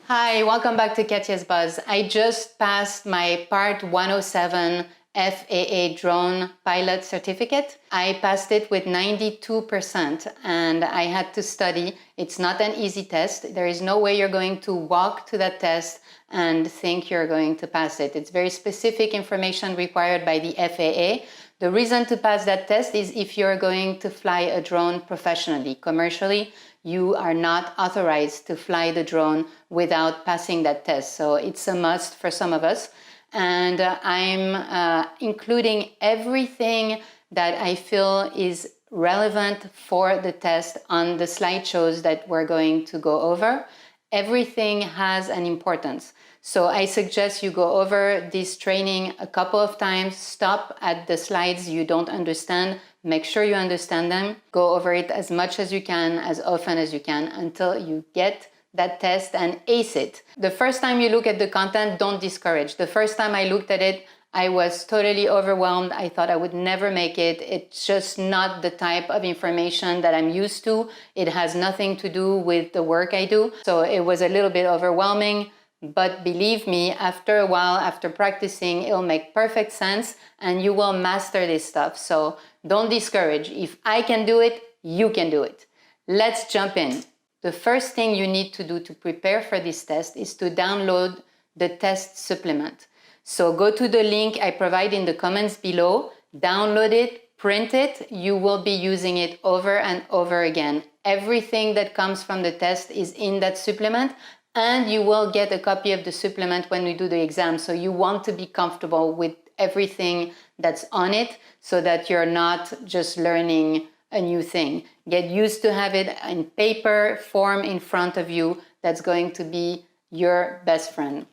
Hi, welcome back to Katya's Buzz. I just passed my Part 107 FAA drone pilot certificate. I passed it with 92% and I had to study. It's not an easy test. There is no way you're going to walk to that test and think you're going to pass it. It's very specific information required by the FAA. The reason to pass that test is if you're going to fly a drone professionally, commercially, you are not authorized to fly the drone without passing that test. So it's a must for some of us. And I'm including everything that I feel is relevant for the test on the slideshows that we're going to go over. Everything has an importance. So I suggest you go over this training a couple of times, stop at the slides you don't understand, make sure you understand them, go over it as much as you can, as often as you can, until you get that test and ace it. The first time you look at the content, don't discourage. The first time I looked at it, I was totally overwhelmed. I thought I would never make it. It's just not the type of information that I'm used to. It has nothing to do with the work I do. So it was a little bit overwhelming. But believe me, after a while, after practicing, it'll make perfect sense and you will master this stuff. So don't discourage. If I can do it, you can do it. Let's jump in. The first thing you need to do to prepare for this test is to download the test supplement. So go to the link I provide in the comments below, download it, print it. You will be using it over and over again. Everything that comes from the test is in that supplement. And you will get a copy of the supplement when we do the exam. So you want to be comfortable with everything that's on it so that you're not just learning a new thing. Get used to have it in paper form in front of you. That's going to be your best friend.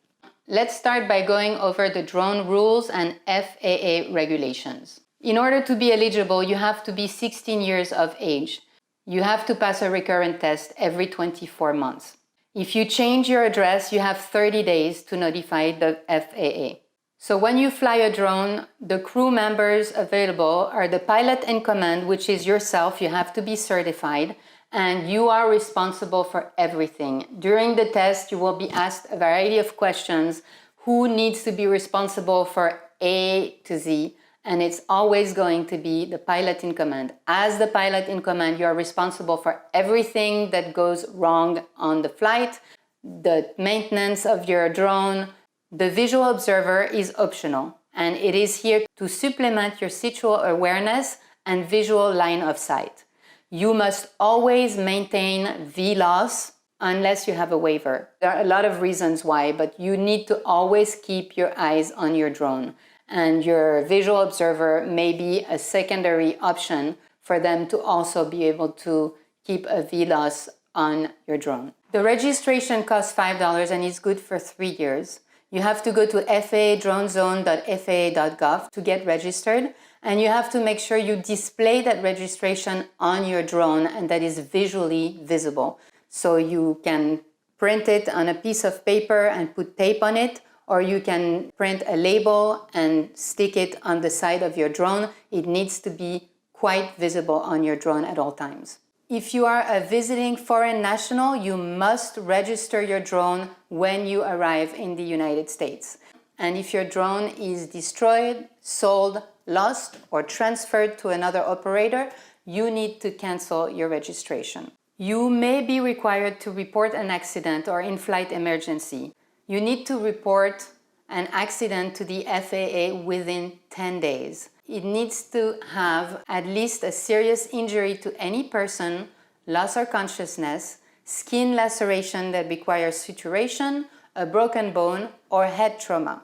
Let's start by going over the drone rules and FAA regulations. In order to be eligible, you have to be 16 years of age. You have to pass a recurrent test every 24 months. If you change your address, you have 30 days to notify the FAA. So when you fly a drone, the crew members available are the pilot in command, which is yourself. You have to be certified, and you are responsible for everything. During the test, you will be asked a variety of questions. Who needs to be responsible for A to Z? And it's always going to be the pilot in command. As the pilot in command, you are responsible for everything that goes wrong on the flight, the maintenance of your drone. The visual observer is optional, and it is here to supplement your situational awareness and visual line of sight. You must always maintain VLOS unless you have a waiver. There are a lot of reasons why, but you need to always keep your eyes on your drone. And your visual observer may be a secondary option for them to also be able to keep a VLOS on your drone. The registration costs $5 and is good for 3 years. You have to go to faadronezone.faa.gov to get registered, and you have to make sure you display that registration on your drone and that is visually visible. So you can print it on a piece of paper and put tape on it, or you can print a label and stick it on the side of your drone. It needs to be quite visible on your drone at all times. If you are a visiting foreign national, you must register your drone when you arrive in the United States. And if your drone is destroyed, sold, lost, or transferred to another operator, you need to cancel your registration. You may be required to report an accident or in-flight emergency. You need to report an accident to the FAA within 10 days. It needs to have at least a serious injury to any person, loss of consciousness, skin laceration that requires suturation, a broken bone, or head trauma.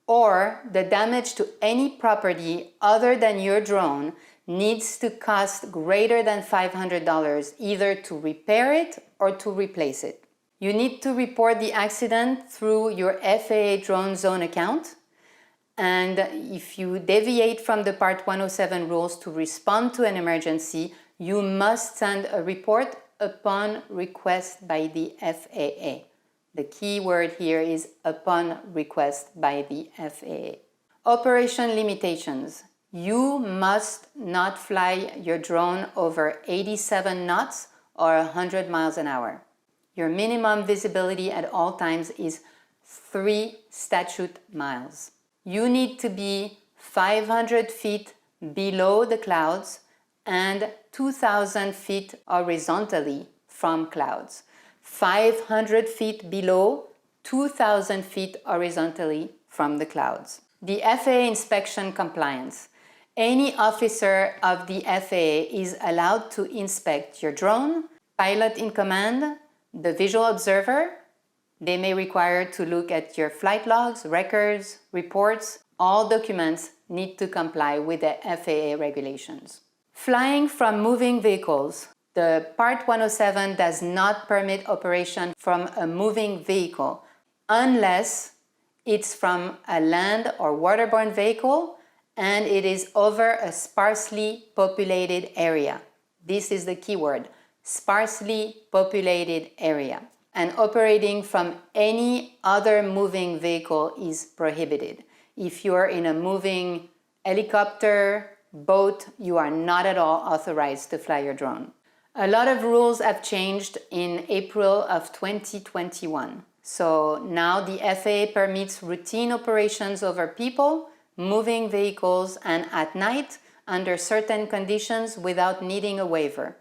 Or the damage to any property other than your drone needs to cost greater than $500, either to repair it or to replace it. You need to report the accident through your FAA Drone Zone account. And if you deviate from the Part 107 rules to respond to an emergency, you must send a report upon request by the FAA. The key word here is upon request by the FAA. Operation limitations. You must not fly your drone over 87 knots or 100 miles an hour. Your minimum visibility at all times is 3 statute miles. You need to be 500 feet below the clouds and 2,000 feet horizontally from clouds. 500 feet below, 2,000 feet horizontally from the clouds. The FAA inspection compliance. Any officer of the FAA is allowed to inspect your drone, pilot in command, the visual observer. They may require to look at your flight logs, records, reports. All documents need to comply with the FAA regulations. Flying from moving vehicles. The Part 107 does not permit operation from a moving vehicle unless it's from a land or waterborne vehicle and it is over a sparsely populated area. This is the key word, sparsely populated area. And operating from any other moving vehicle is prohibited. If you are in a moving helicopter, boat, you are not at all authorized to fly your drone. A lot of rules have changed in April of 2021. So now the FAA permits routine operations over people, moving vehicles, and at night under certain conditions without needing a waiver.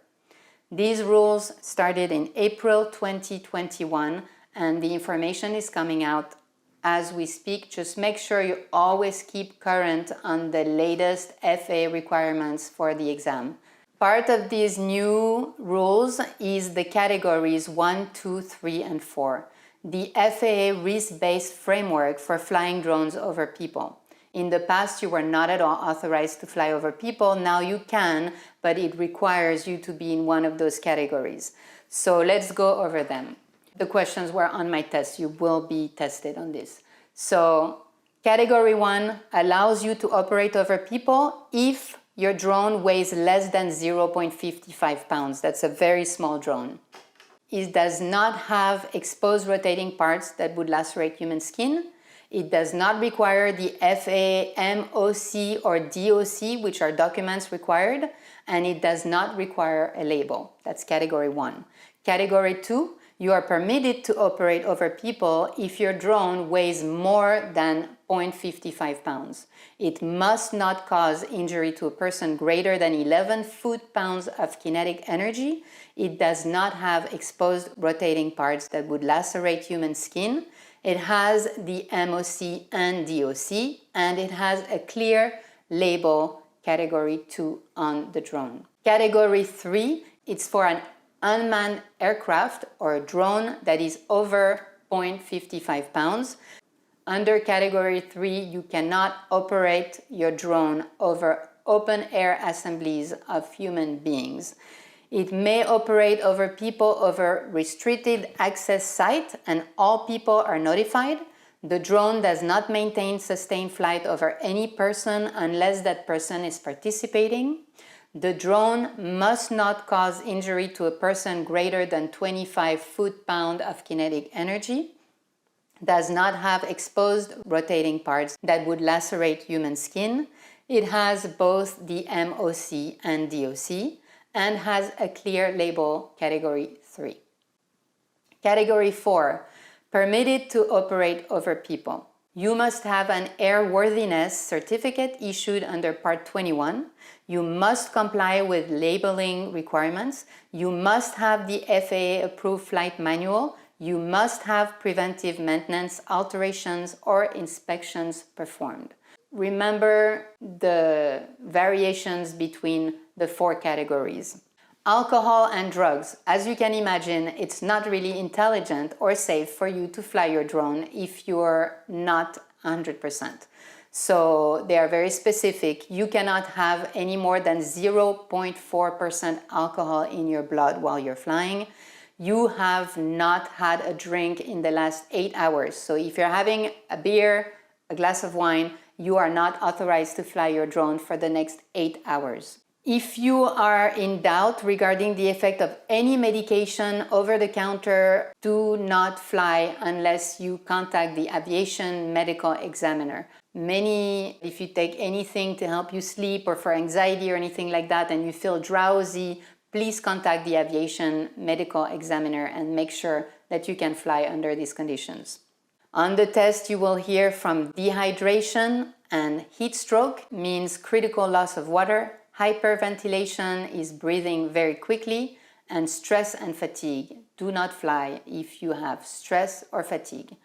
These rules started in April 2021 and the information is coming out as we speak. Just make sure you always keep current on the latest FAA requirements for the exam. Part of these new rules is the categories 1, 2, 3, and 4. The FAA risk-based framework for flying drones over people. In the past, you were not at all authorized to fly over people. Now you can, but it requires you to be in one of those categories. So let's go over them. The questions were on my test. You will be tested on this. So category 1 allows you to operate over people if your drone weighs less than 0.55 pounds. That's a very small drone. It does not have exposed rotating parts that would lacerate human skin. It does not require the FAA MOC or DOC, which are documents required, and it does not require a label. That's category 1. Category 2, you are permitted to operate over people if your drone weighs more than 0.55 pounds. It must not cause injury to a person greater than 11 foot-pounds of kinetic energy. It does not have exposed rotating parts that would lacerate human skin. It has the MOC and DOC, and it has a clear label, category 2, on the drone. Category 3, it's for an unmanned aircraft or a drone that is over 0.55 pounds. Under category 3, you cannot operate your drone over open air assemblies of human beings. It may operate over people over restricted access site, and all people are notified. The drone does not maintain sustained flight over any person unless that person is participating. The drone must not cause injury to a person greater than 25 foot-pounds of kinetic energy. Does not have exposed rotating parts that would lacerate human skin. It has both the MOC and DOC and has a clear label, category 3. Category 4, permitted to operate over people. You must have an airworthiness certificate issued under Part 21. You must comply with labeling requirements. You must have the FAA approved flight manual. You must have preventive maintenance, alterations, or inspections performed. Remember the variations between the 4 categories. Alcohol and drugs. As you can imagine, it's not really intelligent or safe for you to fly your drone if you're not 100%. So they are very specific. You cannot have any more than 0.4% alcohol in your blood while you're flying. You have not had a drink in the last 8 hours. So if you're having a beer, a glass of wine, you are not authorized to fly your drone for the next 8 hours. If you are in doubt regarding the effect of any medication over the counter, do not fly unless you contact the aviation medical examiner. If you take anything to help you sleep or for anxiety or anything like that and you feel drowsy, please contact the aviation medical examiner and make sure that you can fly under these conditions. On the test, you will hear from dehydration and heat stroke, means critical loss of water. Hyperventilation is breathing very quickly, and stress and fatigue. Do not fly if you have stress or fatigue.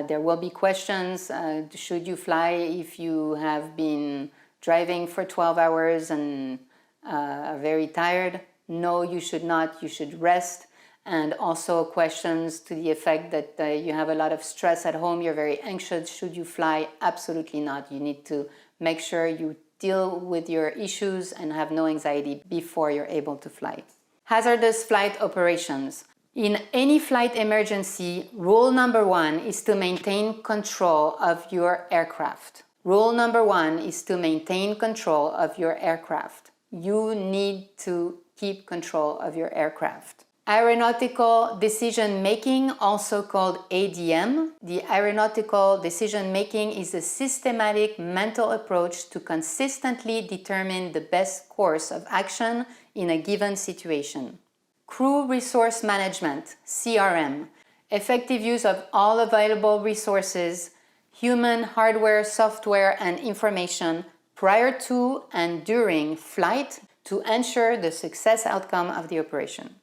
There will be questions, should you fly if you have been driving for 12 hours and are very tired? No, you should not, you should rest. And also questions to the effect that you have a lot of stress at home, you're very anxious, should you fly? Absolutely not. You need to make sure you deal with your issues and have no anxiety before you're able to fly. Hazardous flight operations. In any flight emergency, rule number 1 is to maintain control of your aircraft. Rule number 1 is to maintain control of your aircraft. You need to keep control of your aircraft. Aeronautical decision making, also called ADM. The aeronautical decision making is a systematic mental approach to consistently determine the best course of action in a given situation. Crew resource management, CRM. Effective use of all available resources, human, hardware, software, and information prior to and during flight to ensure the success outcome of the operation.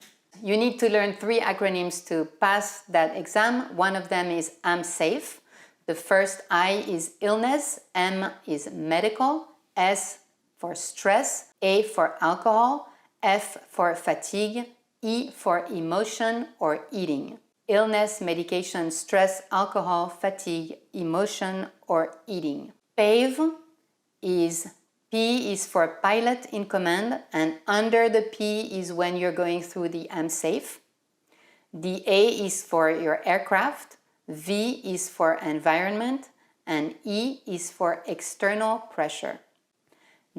You need to learn 3 acronyms to pass that exam. One of them is I'm safe. The first I is illness, M is medical, S for stress, A for alcohol, F for fatigue, E for emotion or eating. Illness, medication, stress, alcohol, fatigue, emotion, or eating. PAVE is P is for pilot in command, and under the P is when you're going through the I'm safe. The A is for your aircraft, V is for environment, and E is for external pressure.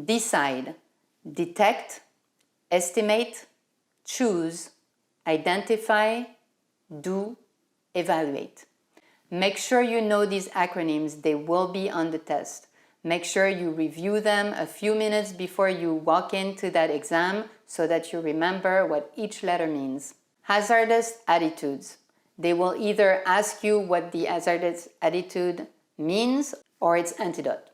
Decide, detect, estimate, choose, identify, do, evaluate. Make sure you know these acronyms, they will be on the test. Make sure you review them a few minutes before you walk into that exam so that you remember what each letter means. Hazardous attitudes. They will either ask you what the hazardous attitude means or its antidote.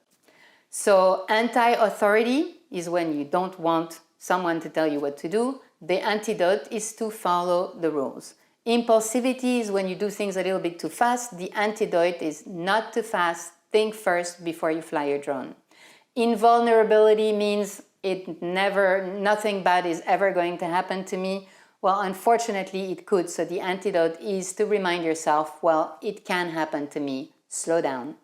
So anti-authority is when you don't want someone to tell you what to do. The antidote is to follow the rules. Impulsivity is when you do things a little bit too fast. The antidote is not too fast. Think first before you fly your drone. Invulnerability means nothing bad is ever going to happen to me. Well, unfortunately it could, so the antidote is to remind yourself, well, it can happen to me, slow down.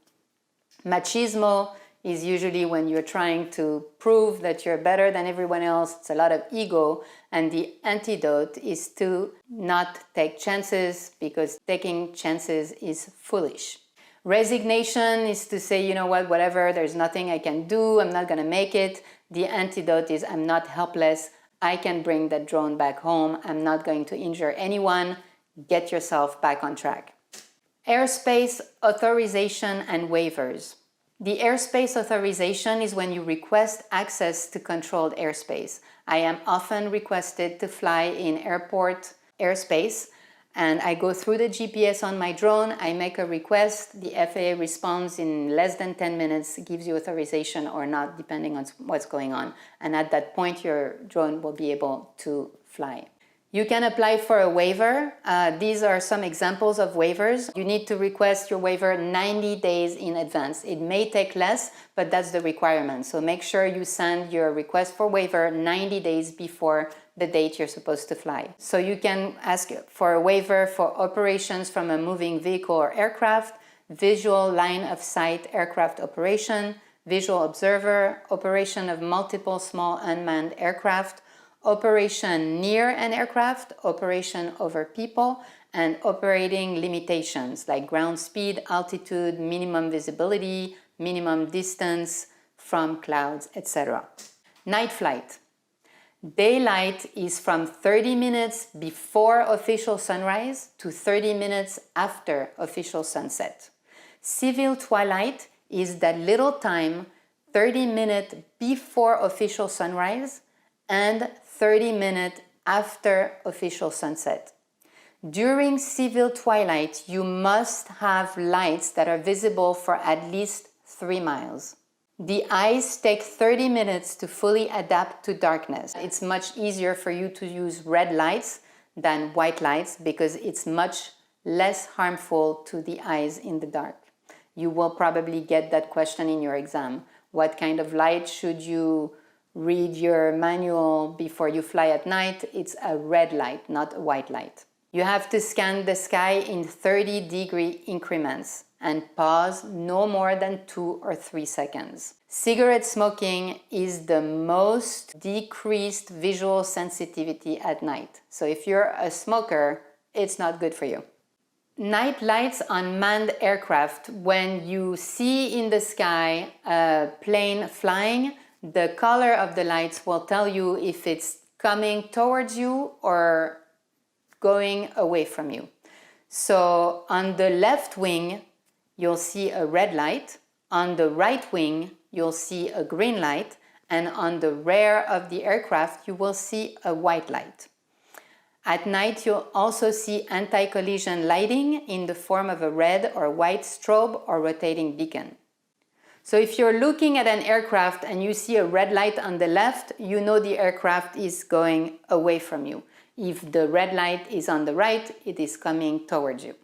Machismo is usually when you're trying to prove that you're better than everyone else. It's a lot of ego, and the antidote is to not take chances, because taking chances is foolish. Resignation is to say, you know what, whatever, there's nothing I can do, I'm not going to make it. The antidote is I'm not helpless, I can bring that drone back home, I'm not going to injure anyone. Get yourself back on track. Airspace authorization and waivers. The airspace authorization is when you request access to controlled airspace. I am often requested to fly in airport airspace, and I go through the GPS on my drone, I make a request, the FAA responds in less than 10 minutes, gives you authorization or not, depending on what's going on. And at that point, your drone will be able to fly. You can apply for a waiver. These are some examples of waivers. You need to request your waiver 90 days in advance. It may take less, but that's the requirement. So make sure you send your request for waiver 90 days before the date you're supposed to fly. So you can ask for a waiver for operations from a moving vehicle or aircraft, visual line of sight aircraft operation, visual observer, operation of multiple small unmanned aircraft, operation near an aircraft, operation over people, and operating limitations like ground speed, altitude, minimum visibility, minimum distance from clouds, etc. Night flight. Daylight is from 30 minutes before official sunrise to 30 minutes after official sunset. Civil twilight is that little time, 30 minutes before official sunrise and 30 minutes after official sunset. During civil twilight, you must have lights that are visible for at least 3 miles. The eyes take 30 minutes to fully adapt to darkness. It's much easier for you to use red lights than white lights because it's much less harmful to the eyes in the dark. You will probably get that question in your exam. What kind of light should you read your manual before you fly at night? It's a red light, not a white light. You have to scan the sky in 30-degree increments and pause no more than 2 or 3 seconds. Cigarette smoking is the most decreased visual sensitivity at night. So if you're a smoker, it's not good for you. Night lights on manned aircraft. When you see in the sky a plane flying, the color of the lights will tell you if it's coming towards you or going away from you. So on the left wing, you'll see a red light. On the right wing, you'll see a green light. And on the rear of the aircraft, you will see a white light. At night, you'll also see anti-collision lighting in the form of a red or white strobe or rotating beacon. So if you're looking at an aircraft and you see a red light on the left, you know the aircraft is going away from you. If the red light is on the right, it is coming towards you.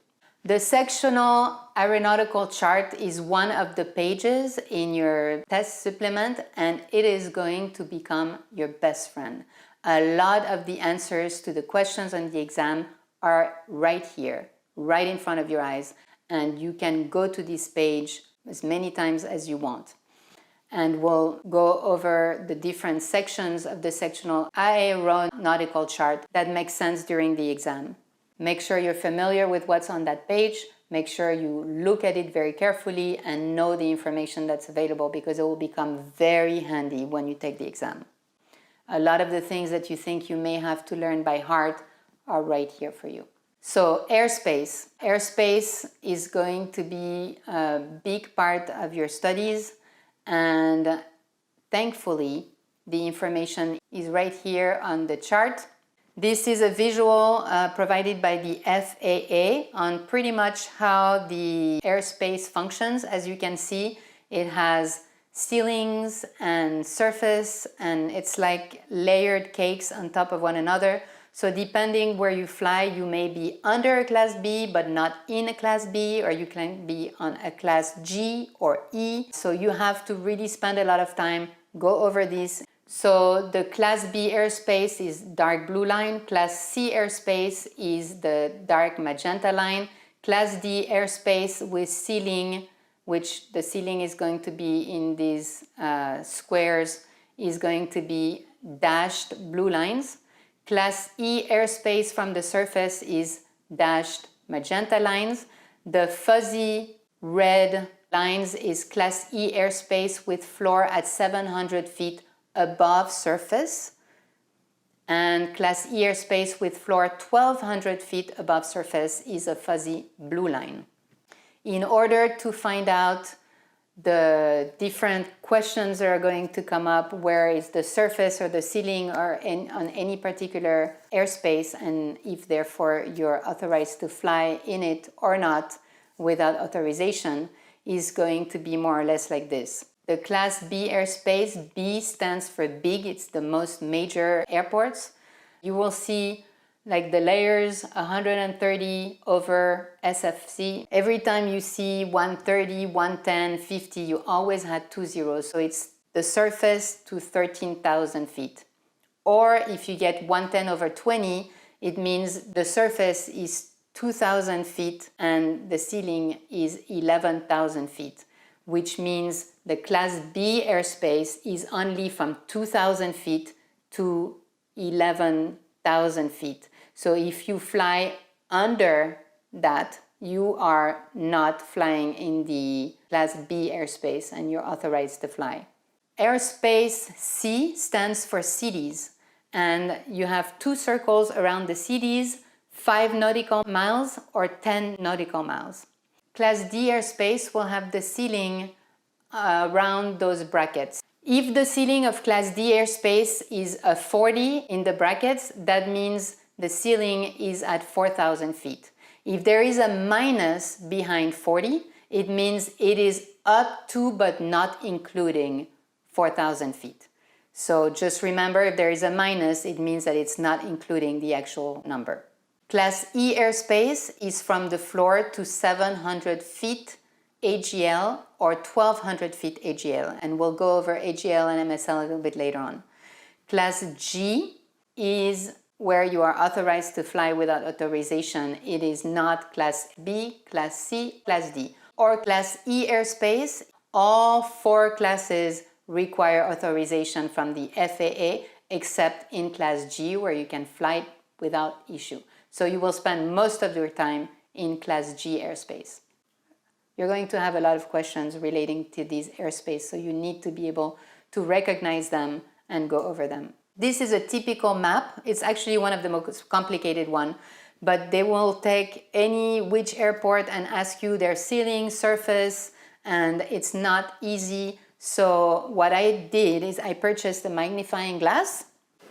The sectional aeronautical chart is one of the pages in your test supplement, and it is going to become your best friend. A lot of the answers to the questions on the exam are right here, right in front of your eyes, and you can go to this page as many times as you want. And we'll go over the different sections of the sectional aeronautical chart that make sense during the exam. Make sure you're familiar with what's on that page. Make sure you look at it very carefully and know the information that's available, because it will become very handy when you take the exam. A lot of the things that you think you may have to learn by heart are right here for you. So airspace. Airspace is going to be a big part of your studies, and thankfully the information is right here on the chart. This is a visual provided by the FAA on pretty much how the airspace functions. As you can see, it has ceilings and surface, and it's like layered cakes on top of one another. So depending where you fly, you may be under a class B but not in a class B, or you can be on a class G or E. So you have to really spend a lot of time, go over this. So the class B airspace is dark blue line, class C airspace is the dark magenta line, class D airspace with ceiling, which the ceiling is going to be in these squares, is going to be dashed blue lines. Class E airspace from the surface is dashed magenta lines. The fuzzy red lines is Class E airspace with floor at 700 feet above surface. And Class E airspace with floor 1,200 feet above surface is a fuzzy blue line. In order to find out the different questions that are going to come up, where is the surface or the ceiling or on any particular airspace, and if therefore you're authorized to fly in it or not without authorization, is going to be more or less like this. The Class B airspace, B stands for big, it's the most major airports. You will see like the layers 130 over SFC. Every time you see 130, 110, 50, you always had 2 zeros. So it's the surface to 13,000 feet. Or if you get 110 over 20, it means the surface is 2,000 feet and the ceiling is 11,000 feet, which means the Class B airspace is only from 2,000 feet to 11,000 feet. So if you fly under that, you are not flying in the Class B airspace and you're authorized to fly. Airspace C stands for cities, and you have 2 circles around the cities, 5 nautical miles or 10 nautical miles. Class D airspace will have the ceiling around those brackets. If the ceiling of Class D airspace is a 40 in the brackets, that means the ceiling is at 4,000 feet. If there is a minus behind 40, it means it is up to but not including 4,000 feet. So just remember, if there is a minus, it means that it's not including the actual number. Class E airspace is from the floor to 700 feet AGL or 1200 feet AGL, and we'll go over AGL and MSL a little bit later on. Class G is where you are authorized to fly without authorization. It is not Class B, Class C, Class D. Or Class E airspace, all 4 classes require authorization from the FAA, except in Class G, where you can fly without issue. So you will spend most of your time in Class G airspace. You're going to have a lot of questions relating to these airspace, so you need to be able to recognize them and go over them. This is a typical map. It's actually one of the most complicated one, but they will take which airport and ask you their ceiling, surface, and it's not easy. So what I did is I purchased a magnifying glass,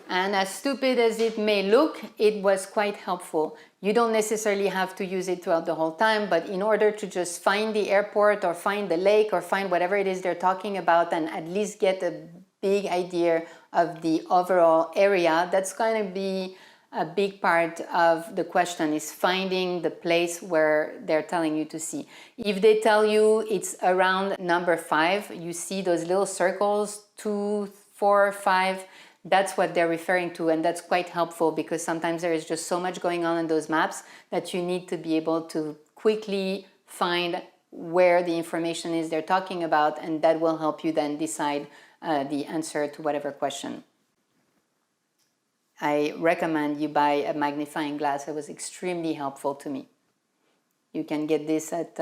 and as stupid as it may look, it was quite helpful. You don't necessarily have to use it throughout the whole time, but in order to just find the airport or find the lake or find whatever it is they're talking about and at least get a big idea of the overall area, that's going to be a big part of the question, is finding the place where they're telling you to see. If they tell you it's around number 5, you see those little circles, 2, 4, 5, that's what they're referring to, and that's quite helpful because sometimes there is just so much going on in those maps that you need to be able to quickly find where the information is they're talking about, and that will help you then decide the answer to whatever question. I recommend you buy a magnifying glass. It was extremely helpful to me. You can get this at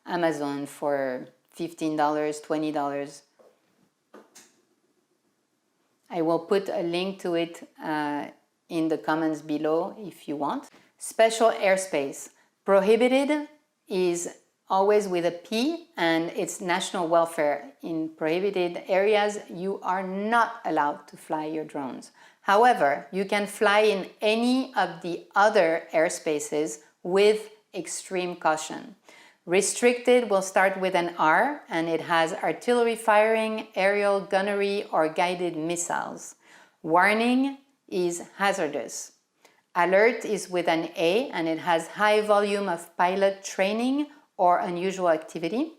Amazon for $15, $20. I will put a link to it in the comments below if you want. Special airspace. Prohibited is always with a P, and it's national welfare. In prohibited areas, you are not allowed to fly your drones. However, you can fly in any of the other airspaces with extreme caution. Restricted will start with an R, and it has artillery firing, aerial gunnery, or guided missiles. Warning is hazardous. Alert is with an A, and it has high volume of pilot training or unusual activity.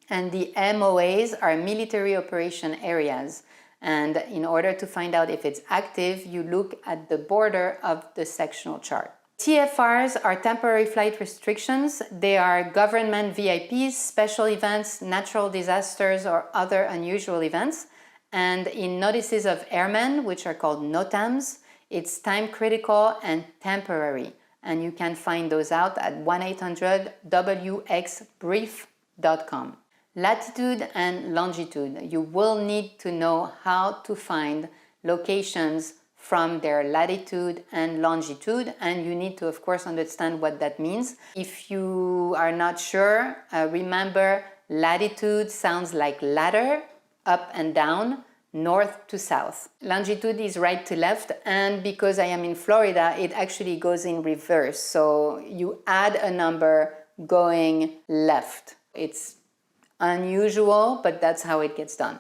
And the MOAs are military operation areas. And in order to find out if it's active, you look at the border of the sectional chart. TFRs are temporary flight restrictions. They are government VIPs, special events, natural disasters, or other unusual events. And in notices of airmen, which are called NOTAMs, it's time critical and temporary. And you can find those out at 1-800-WX-BRIEF.com. Latitude and longitude. You will need to know how to find locations from their latitude and longitude, and you need to, of course, understand what that means. If you are not sure, remember latitude sounds like ladder, up and down, north to south. Longitude is right to left, and because I am in Florida, it actually goes in reverse. So you add a number going left. It's unusual, but that's how it gets done.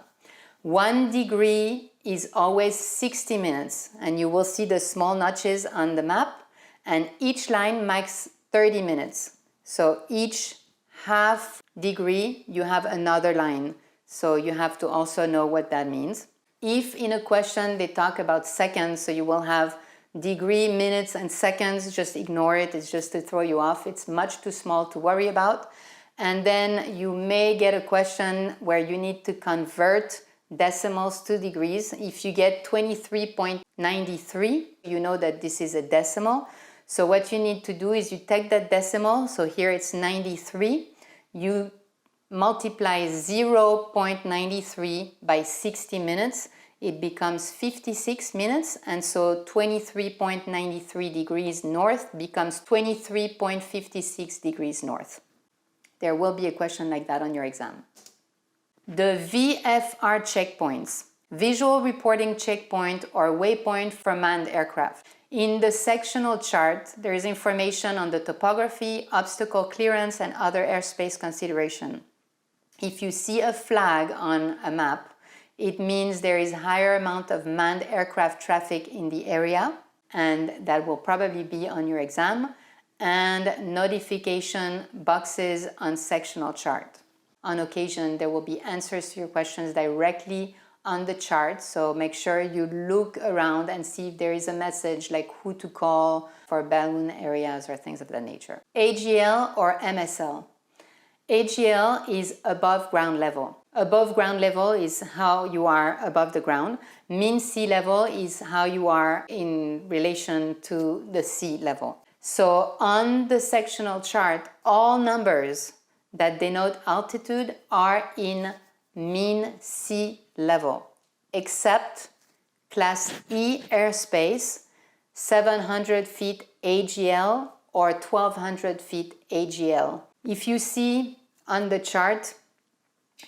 1 degree is always 60 minutes, and you will see the small notches on the map, and each line makes 30 minutes. So each half degree, you have another line. So you have to also know what that means. If in a question they talk about seconds, so you will have degree, minutes, and seconds, just ignore it. It's just to throw you off. It's much too small to worry about. And then you may get a question where you need to convert decimals to degrees. If you get 23.93, you know that this is a decimal. So what you need to do is you take that decimal, so here it's 93, you multiply 0.93 by 60 minutes, it becomes 56 minutes, and so 23.93 degrees north becomes 23.56 degrees north. There will be a question like that on your exam. The VFR checkpoints, visual reporting checkpoint or waypoint for manned aircraft. In the sectional chart, there is information on the topography, obstacle clearance, and other airspace consideration. If you see a flag on a map, it means there is higher amount of manned aircraft traffic in the area, and that will probably be on your exam, and notification boxes on sectional chart. On occasion, there will be answers to your questions directly on the chart, so make sure you look around and see if there is a message like who to call for balloon areas or things of that nature. AGL or MSL. AGL is above ground level. Above ground level is how you are above the ground. Mean sea level is how you are in relation to the sea level. So on the sectional chart, all numbers that denote altitude are in mean sea level, except Class E airspace, 700 feet AGL or 1200 feet AGL. If you see on the chart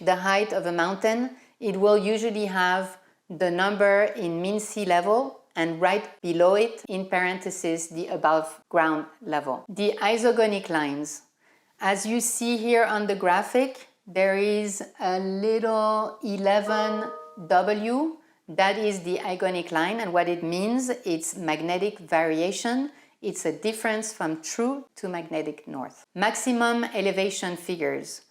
the height of a mountain, it will usually have the number in mean sea level and right below it, in parentheses, the above ground level. The isogonic lines. As you see here on the graphic, there is a little 11W. That is the igonic line, and what it means, it's magnetic variation. It's a difference from true to magnetic north. Maximum elevation figures.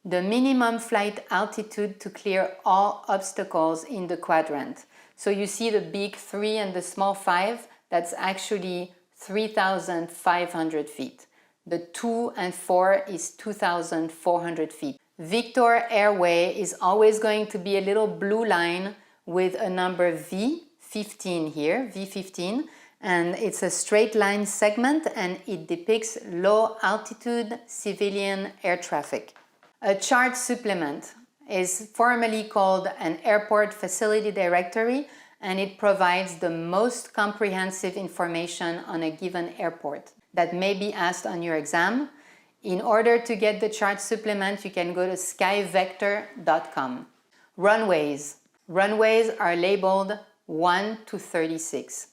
The minimum flight altitude to clear all obstacles in the quadrant. So you see the big 3 and the small 5, that's actually 3,500 feet. The 2 and 4 is 2,400 feet. Victor Airway is always going to be a little blue line with a number V, 15 here, V15, and it's a straight line segment and it depicts low altitude civilian air traffic. A chart supplement is formally called an airport facility directory, and it provides the most comprehensive information on a given airport that may be asked on your exam. In order to get the chart supplement, you can go to skyvector.com. Runways. Runways are labeled 1 to 36.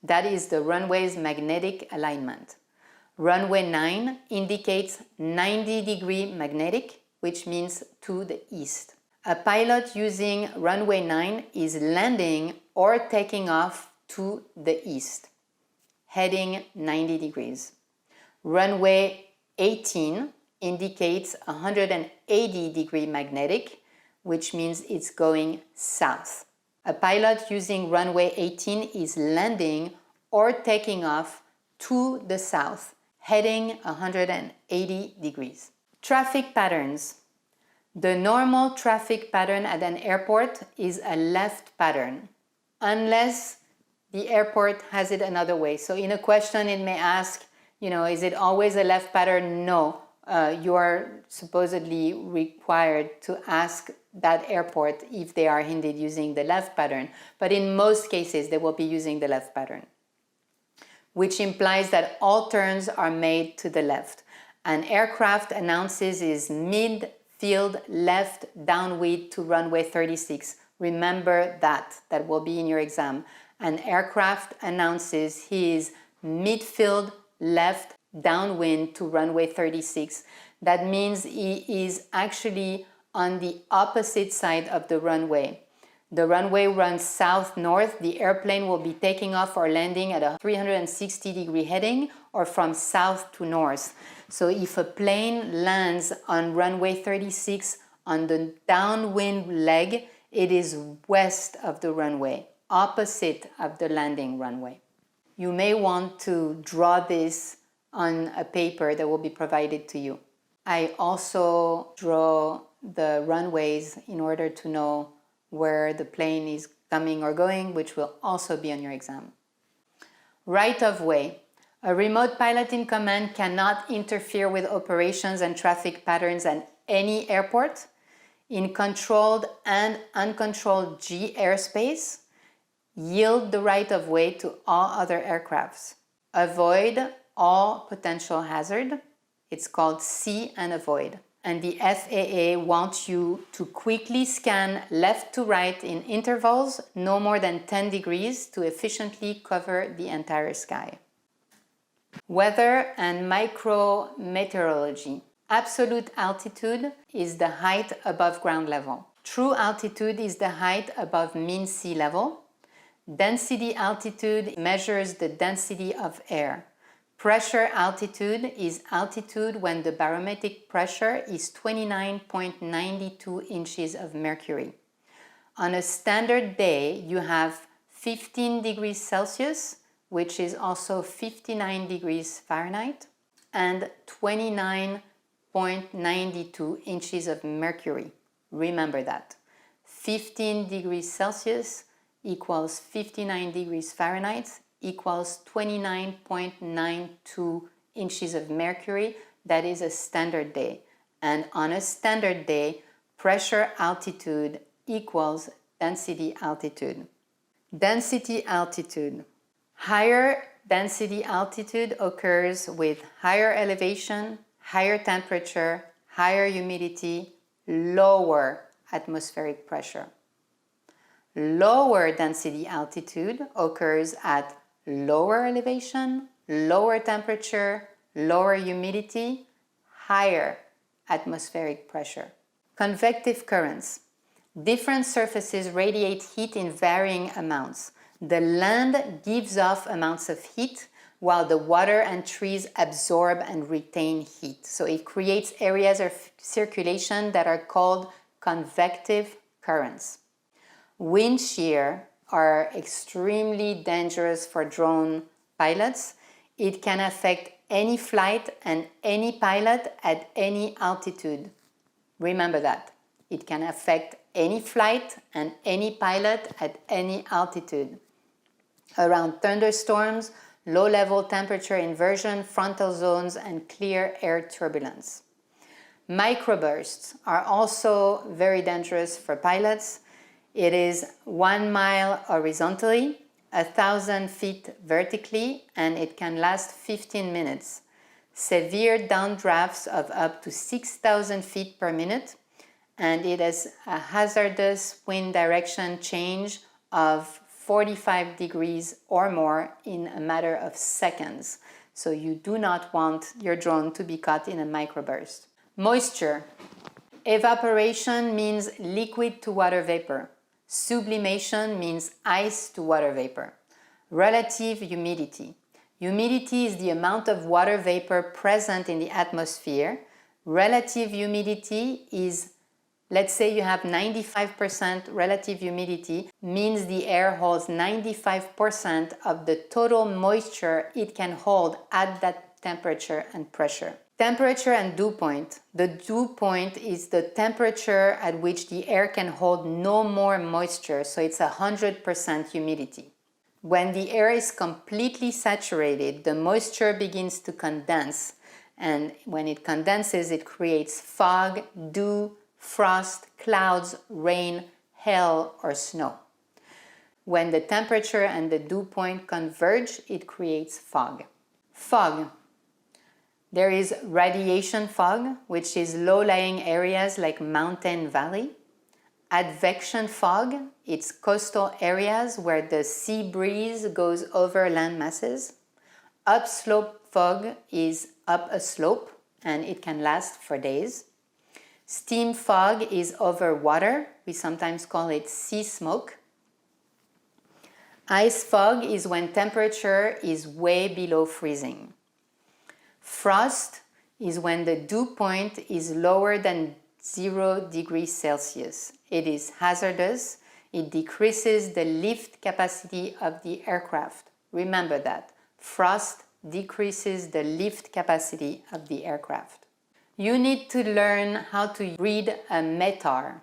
That is the runway's magnetic alignment. Runway 9 indicates 90-degree magnetic, which means to the east. A pilot using runway 9 is landing or taking off to the east, heading 90 degrees. Runway 18 indicates 180-degree magnetic, which means it's going south. A pilot using runway 18 is landing or taking off to the south, heading 180 degrees. Traffic patterns. The normal traffic pattern at an airport is a left pattern, unless the airport has it another way. So in a question it may ask, is it always a left pattern? No. You are supposedly required to ask that airport if they are indeed using the left pattern. But in most cases, they will be using the left pattern, which implies that all turns are made to the left. An aircraft announces is mid-field left downwind to runway 36. Remember that. That will be in your exam. An aircraft announces he is mid-field left downwind to runway 36. That means he is actually on the opposite side of the runway. The runway runs south-north. The airplane will be taking off or landing at a 360-degree heading or from south to north. So if a plane lands on runway 36 on the downwind leg, it is west of the runway, opposite of the landing runway. You may want to draw this on a paper that will be provided to you. I also draw the runways in order to know where the plane is coming or going, which will also be on your exam. Right of way. A remote pilot in command cannot interfere with operations and traffic patterns at any airport. In controlled and uncontrolled G airspace, yield the right of way to all other aircrafts. Avoid all potential hazard. It's called see and avoid. and the FAA wants you to quickly scan left to right in intervals no more than 10 degrees to efficiently cover the entire sky. Weather and micrometeorology. Absolute altitude is the height above ground level. True altitude is the height above mean sea level. Density altitude measures the density of air. Pressure altitude is altitude when the barometric pressure is 29.92 inches of mercury. On a standard day, you have 15 degrees Celsius, which is also 59 degrees Fahrenheit, and 29.92 inches of mercury. Remember that. 15 degrees Celsius equals 59 degrees Fahrenheit equals 29.92 inches of mercury. That is a standard day. And on a standard day, pressure altitude equals density altitude. Density altitude. Higher density altitude occurs with higher elevation, higher temperature, higher humidity, lower atmospheric pressure. Lower density altitude occurs at lower elevation, lower temperature, lower humidity, higher atmospheric pressure. Convective currents. Different surfaces radiate heat in varying amounts. The land gives off amounts of heat while the water and trees absorb and retain heat. So it creates areas of circulation that are called convective currents. Wind shear are extremely dangerous for drone pilots. It can affect any flight and any pilot at any altitude. Remember that. It can affect any flight and any pilot at any altitude. Around thunderstorms, low-level temperature inversion, frontal zones, and clear air turbulence. Microbursts are also very dangerous for pilots. It is 1 mile horizontally, 1,000 feet vertically, and it can last 15 minutes. Severe downdrafts of up to 6,000 feet per minute, and it has a hazardous wind direction change of 45 degrees or more in a matter of seconds. So you do not want your drone to be caught in a microburst. Moisture. Evaporation means liquid to water vapor. Sublimation means ice to water vapor. Relative humidity. Humidity is the amount of water vapor present in the atmosphere. Relative humidity is, let's say you have 95% relative humidity, means the air holds 95% of the total moisture it can hold at that temperature and pressure. Temperature and dew point. The dew point is the temperature at which the air can hold no more moisture, so it's 100% humidity. When the air is completely saturated, the moisture begins to condense, and when it condenses, it creates fog, dew, frost, clouds, rain, hail, or snow. When the temperature and the dew point converge, it creates fog. Fog. There is radiation fog, which is low-lying areas like mountain valley. Advection fog, it's coastal areas where the sea breeze goes over land masses. Upslope fog is up a slope, and it can last for days. Steam fog is over water. We sometimes call it sea smoke. Ice fog is when temperature is way below freezing. Frost is when the dew point is lower than 0 degrees Celsius. It is hazardous. It decreases the lift capacity of the aircraft. Remember that. Frost decreases the lift capacity of the aircraft. You need to learn how to read a METAR,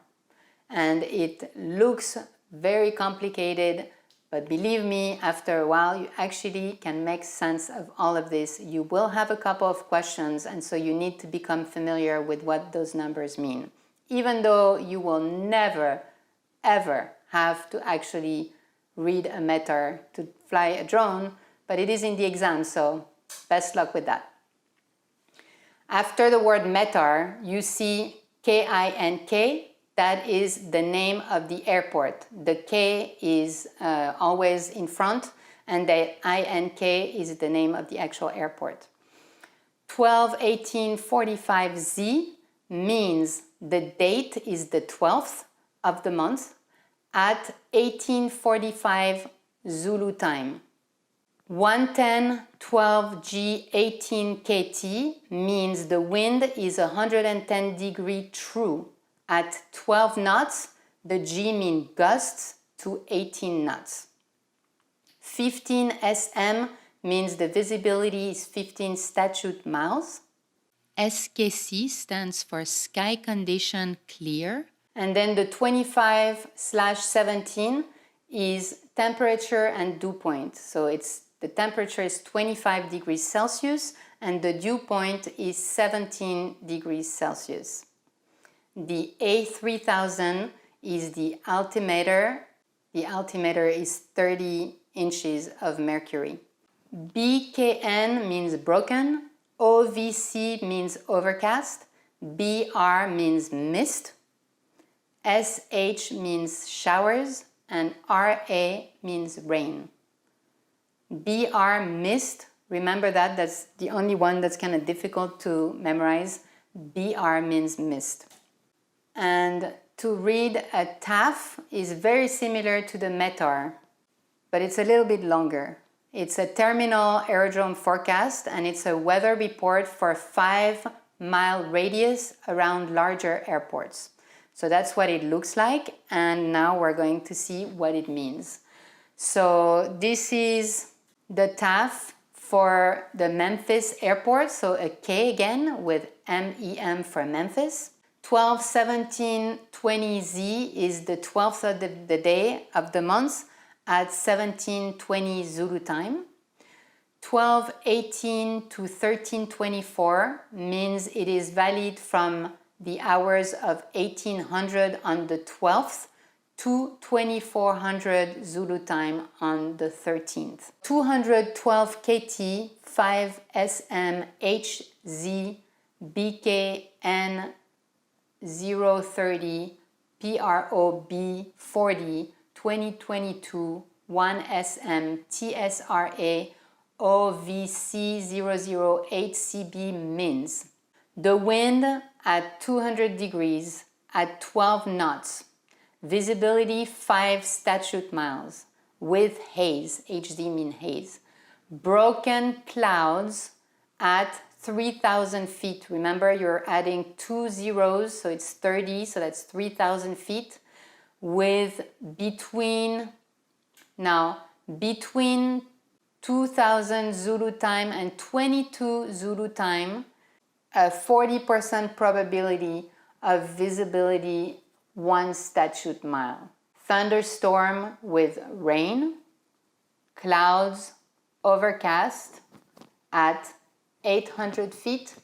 and it looks very complicated, but believe me, after a while you actually can make sense of all of this. You will have a couple of questions, and so you need to become familiar with what those numbers mean. Even though you will never, ever have to actually read a METAR to fly a drone, but it is in the exam, so best luck with that. After the word METAR, you see KINK. That is the name of the airport. The K is always in front, and the INK is the name of the actual airport. 12-18-45Z means the date is the 12th of the month at 1845 Zulu time. 110-12G-18KT means the wind is 110 degree true. At 12 knots, the G means gusts to 18 knots. 15 SM means the visibility is 15 statute miles. SKC stands for sky condition clear. And then the 25/17 is temperature and dew point. So the temperature is 25 degrees Celsius and the dew point is 17 degrees Celsius. The A3000 is the altimeter. The altimeter is 30 inches of mercury. BKN means broken, OVC means overcast, BR means mist, SH means showers, and RA means rain. BR mist, remember that's the only one that's kind of difficult to memorize. BR means mist. And to read a TAF is very similar to the METAR, but it's a little bit longer. It's a terminal aerodrome forecast, and it's a weather report for a 5-mile radius around larger airports. So that's what it looks like, and now we're going to see what it means. So this is the TAF for the Memphis airport, so a K again with MEM for Memphis. 12-17-20Z is the 12th of the day of the month at 17:20 Zulu time. 12-18 to 13-24 means it is valid from the hours of 1800 on the 12th to 2400 Zulu time on the 13th. 212 KT 5 SM HZ BKN 030 PROB 40 2022 1SM TSRA OVC 008CB means the wind at 200 degrees at 12 knots, visibility 5 statute miles with haze, HD mean haze, broken clouds at 3,000 feet. Remember, you're adding 2 zeros, so it's 30, so that's 3,000 feet, with between 2000 Zulu time and 22 Zulu time, a 40% probability of visibility 1 statute mile. Thunderstorm with rain, clouds, overcast at 800 feet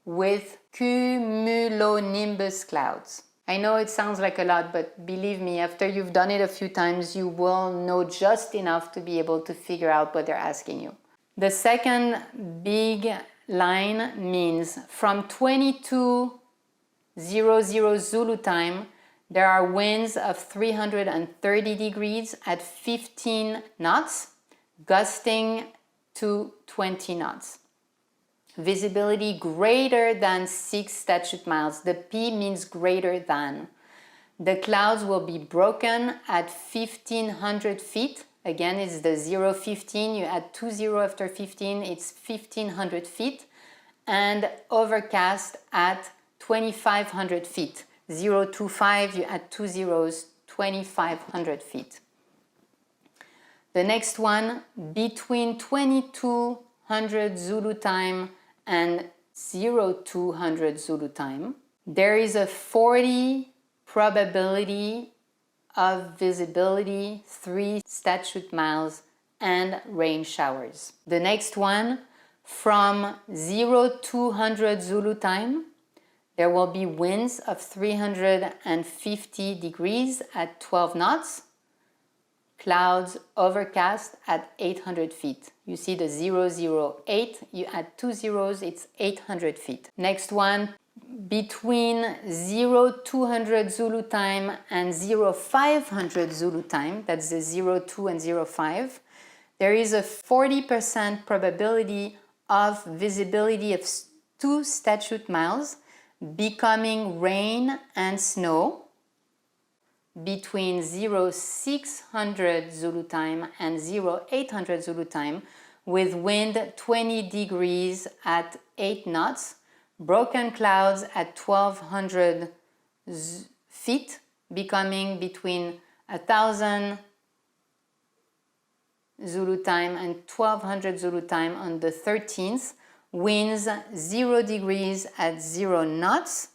with cumulonimbus clouds. I know it sounds like a lot, but believe me, after you've done it a few times, you will know just enough to be able to figure out what they're asking you. The second big line means from 2200 Zulu time, there are winds of 330 degrees at 15 knots, gusting to 20 knots. Visibility greater than 6 statute miles. The P means greater than. The clouds will be broken at 1500 feet. Again, it's the 015. You add 20 after 15, it's 1500 feet. And overcast at 2500 feet. 025, you add 2 zeros, 2500 feet. The next one, between 2200 Zulu time and 0200 Zulu time, there is a 40 probability of visibility, 3 statute miles, and rain showers. The next one, from 0200 Zulu time, there will be winds of 350 degrees at 12 knots, clouds overcast at 800 feet. You see the 008, you add 2 zeros, it's 800 feet. Next one, between 0200 Zulu time and 0500 Zulu time, that's the 02 and 05, there is a 40% probability of visibility of 2 statute miles becoming rain and snow between 0600 Zulu time and 0800 Zulu time, with wind 20 degrees at 8 knots, broken clouds at 1200 feet becoming between 1000 Zulu time and 1200 Zulu time on the 13th, winds 0 degrees at 0 knots,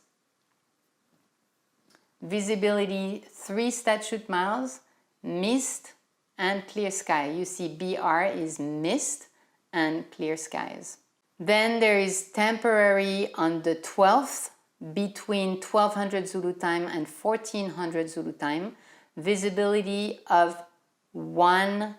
visibility 3 statute miles, mist and clear sky. You see BR is mist and clear skies. Then there is temporary on the 12th between 1200 Zulu time and 1400 Zulu time, visibility of 1/2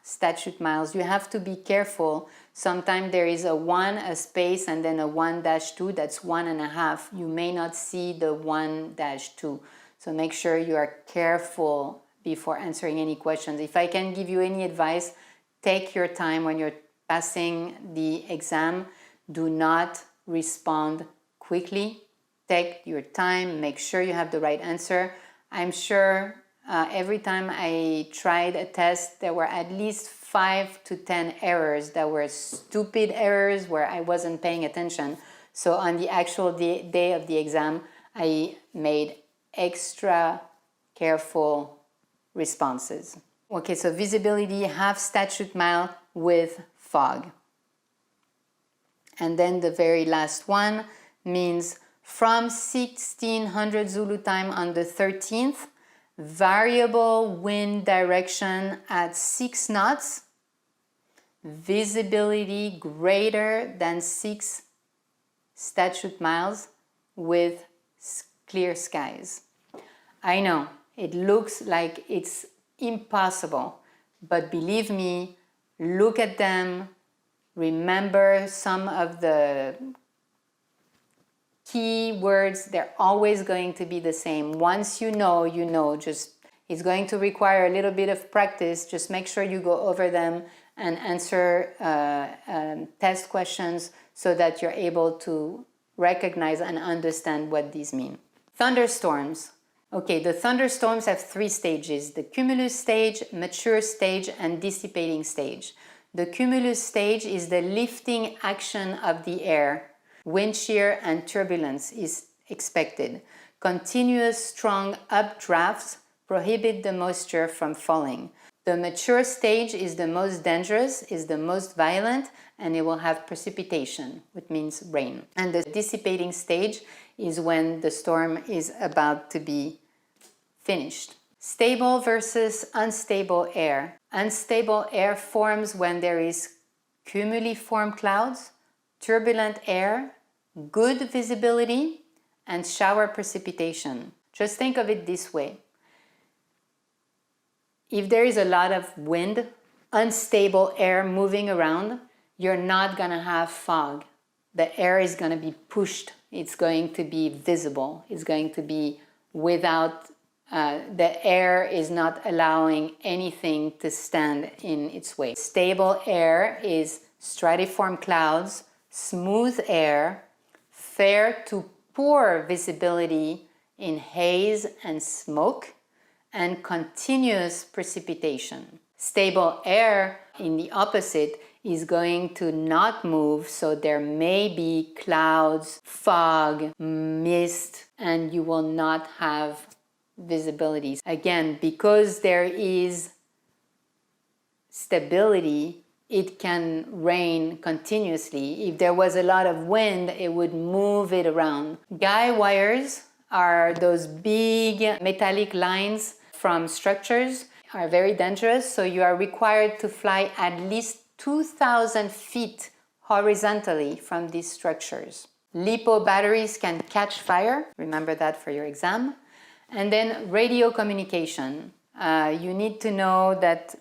statute miles. You have to be careful. Sometimes there is a 1, a space, and then a 1-2, that's 1.5. You may not see the 1-2. So make sure you are careful before answering any questions. If I can give you any advice, take your time when you're passing the exam. Do not respond quickly. Take your time, make sure you have the right answer. I'm sure every time I tried a test, there were at least 5 to 10 errors that were stupid errors where I wasn't paying attention. So on the actual day of the exam, I made extra careful responses. Okay, so visibility, 1/2 statute mile with fog. And then the very last one means from 1600 Zulu time on the 13th, variable wind direction at 6 knots, visibility greater than 6 statute miles with clear skies. I know, it looks like it's impossible, but believe me, look at them, remember some of the key words, they're always going to be the same. Once you know, you know. Just it's going to require a little bit of practice. Just make sure you go over them and answer test questions so that you're able to recognize and understand what these mean. Thunderstorms. Okay, the thunderstorms have 3 stages: the cumulus stage, mature stage, and dissipating stage. The cumulus stage is the lifting action of the air. Wind shear and turbulence is expected. Continuous strong updrafts prohibit the moisture from falling. The mature stage is the most dangerous, is the most violent, and it will have precipitation, which means rain. And the dissipating stage is when the storm is about to be finished. Stable versus unstable air. Unstable air forms when there is cumuliform clouds, turbulent air, good visibility, and shower precipitation. Just think of it this way. If there is a lot of wind, unstable air moving around, you're not going to have fog. The air is going to be pushed. It's going to be visible. It's going to be without, the air is not allowing anything to stand in its way. Stable air is stratiform clouds, smooth air, fair to poor visibility in haze and smoke, and continuous precipitation. Stable air, in the opposite, is going to not move, so there may be clouds, fog, mist, and you will not have visibility. Again, because there is stability, it can rain continuously. If there was a lot of wind, it would move it around. Guy wires are those big metallic lines from structures, are very dangerous, so you are required to fly at least 2,000 feet horizontally from these structures. LiPo batteries can catch fire, remember that for your exam. And then radio communication. You need to know that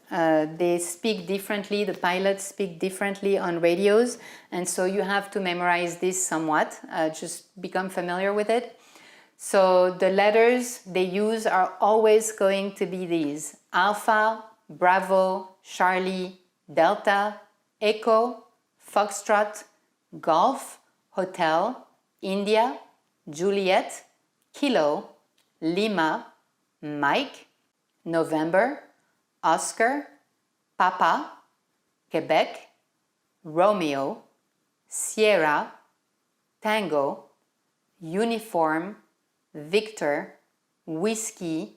they speak differently, the pilots speak differently on radios, and so you have to memorize this somewhat, just become familiar with it. So the letters they use are always going to be these: Alpha, Bravo, Charlie, Delta, Echo, Foxtrot, Golf, Hotel, India, Juliet, Kilo, Lima, Mike, November, Oscar, Papa, Quebec, Romeo, Sierra, Tango, Uniform, Victor, Whiskey,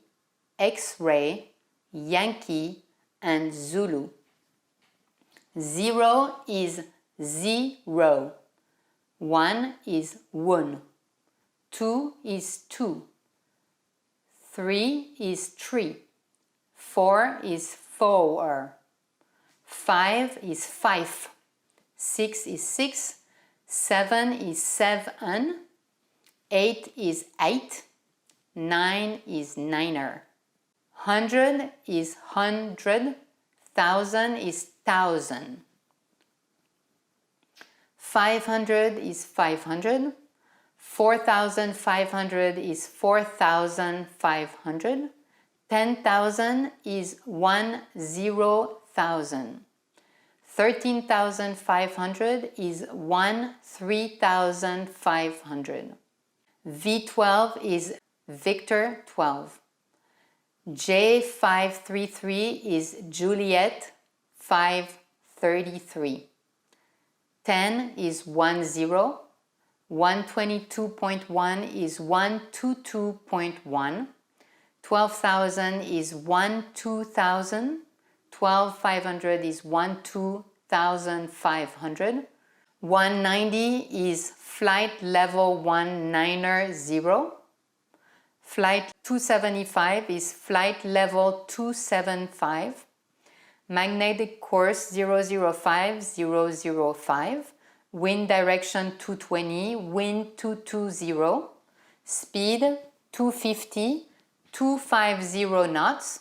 X-Ray, Yankee, and Zulu. 0 is zero. 1 is one. 2 is two. 3 is three. 4 is four. 5 is five. 6 is six. 7 is seven. 8 is eight. 9 is niner. 100 is hundred. 1,000 is thousand. 500 is 500. 4,500 is 4,500. 10,000 is 10,000. 13,500 is 13,500. V12 is Victor 12. J533 is Juliet 533. 10 is 10. 122.1 is 122.1. 12,000 is 12,000. 12,500 is 12,500. 190 is flight level 190. Flight 275 is flight level 275. Magnetic course 005. Wind direction 220, wind 220. Speed 250, 250 knots.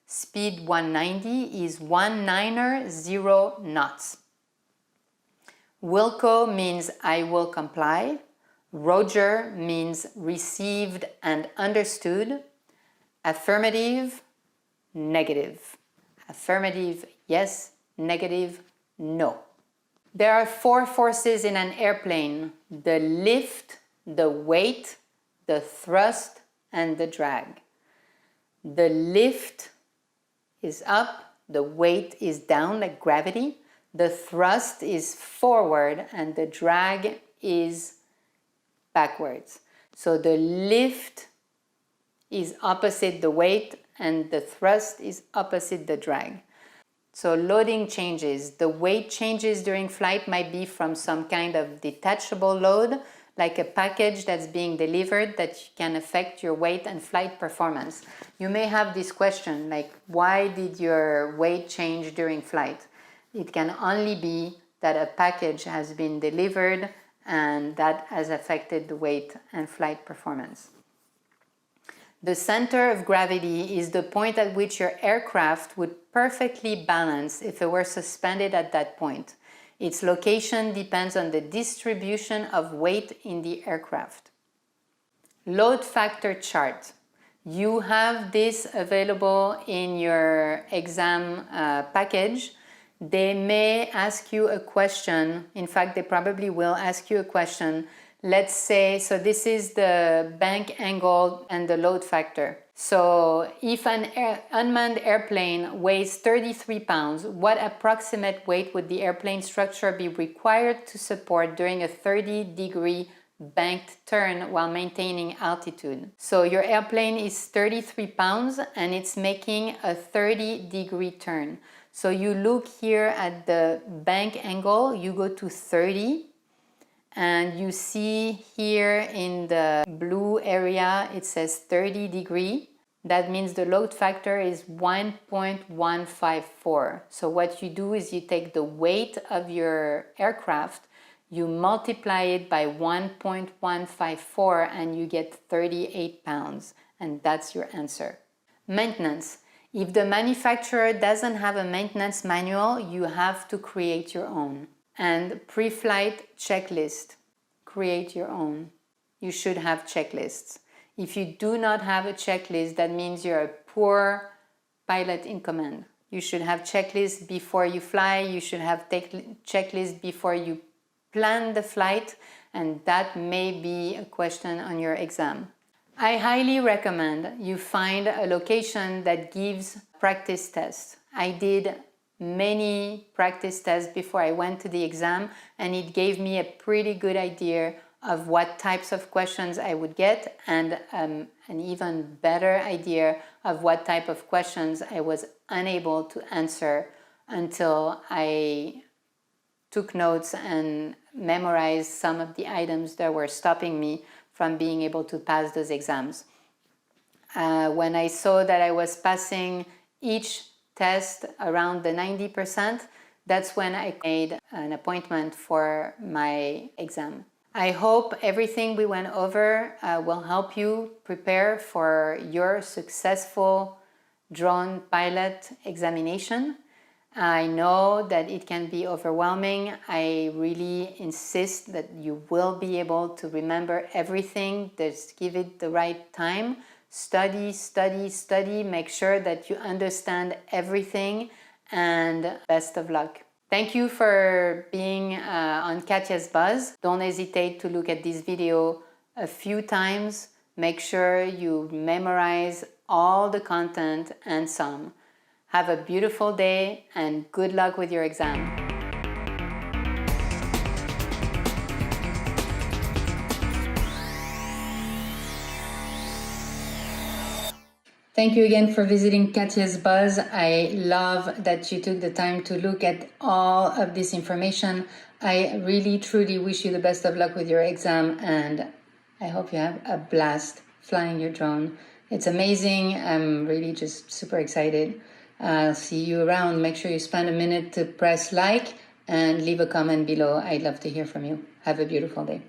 Speed 190 is 190 knots. Wilco means I will comply. Roger means received and understood. Affirmative, negative. Affirmative, yes. Negative, no. There are 4 forces in an airplane: the lift, the weight, the thrust, and the drag. The lift is up, the weight is down, like gravity. The thrust is forward, and the drag is backwards. So the lift is opposite the weight, and the thrust is opposite the drag. So loading changes. The weight changes during flight might be from some kind of detachable load, like a package that's being delivered that can affect your weight and flight performance. You may have this question, like, why did your weight change during flight? It can only be that a package has been delivered and that has affected the weight and flight performance. The center of gravity is the point at which your aircraft would perfectly balance if it were suspended at that point. Its location depends on the distribution of weight in the aircraft. Load factor chart. You have this available in your exam package. They may ask you a question. In fact, they probably will ask you a question. Let's say, so this is the bank angle and the load factor. So if an unmanned airplane weighs 33 pounds, what approximate weight would the airplane structure be required to support during a 30-degree banked turn while maintaining altitude? So your airplane is 33 pounds and it's making a 30-degree turn. So you look here at the bank angle, you go to 30, and you see here in the blue area, it says 30 degree. That means the load factor is 1.154. So what you do is you take the weight of your aircraft, you multiply it by 1.154 and you get 38 pounds. And that's your answer. Maintenance. If the manufacturer doesn't have a maintenance manual, you have to create your own. And pre-flight checklist, create your own. You should have checklists. If you do not have a checklist, that means you're a poor pilot in command. You should have checklists before you fly. You should have checklists before you plan the flight, and that may be a question on your exam. I highly recommend you find a location that gives practice tests. I did many practice tests before I went to the exam, and it gave me a pretty good idea of what types of questions I would get, and an even better idea of what type of questions I was unable to answer until I took notes and memorized some of the items that were stopping me from being able to pass those exams. When I saw that I was passing each test around the 90%, that's when I made an appointment for my exam. I hope everything we went over will help you prepare for your successful drone pilot examination. I know that it can be overwhelming. I really insist that you will be able to remember everything. Just give it the right time. Study, study, study. Make sure that you understand everything, and best of luck. Thank you for being on Katya's Buzz. Don't hesitate to look at this video a few times. Make sure you memorize all the content and some. Have a beautiful day and good luck with your exam. Thank you again for visiting Katya's Buzz. I love that you took the time to look at all of this information. I really, truly wish you the best of luck with your exam, and I hope you have a blast flying your drone. It's amazing. I'm really just super excited. I'll see you around. Make sure you spend a minute to press like and leave a comment below. I'd love to hear from you. Have a beautiful day.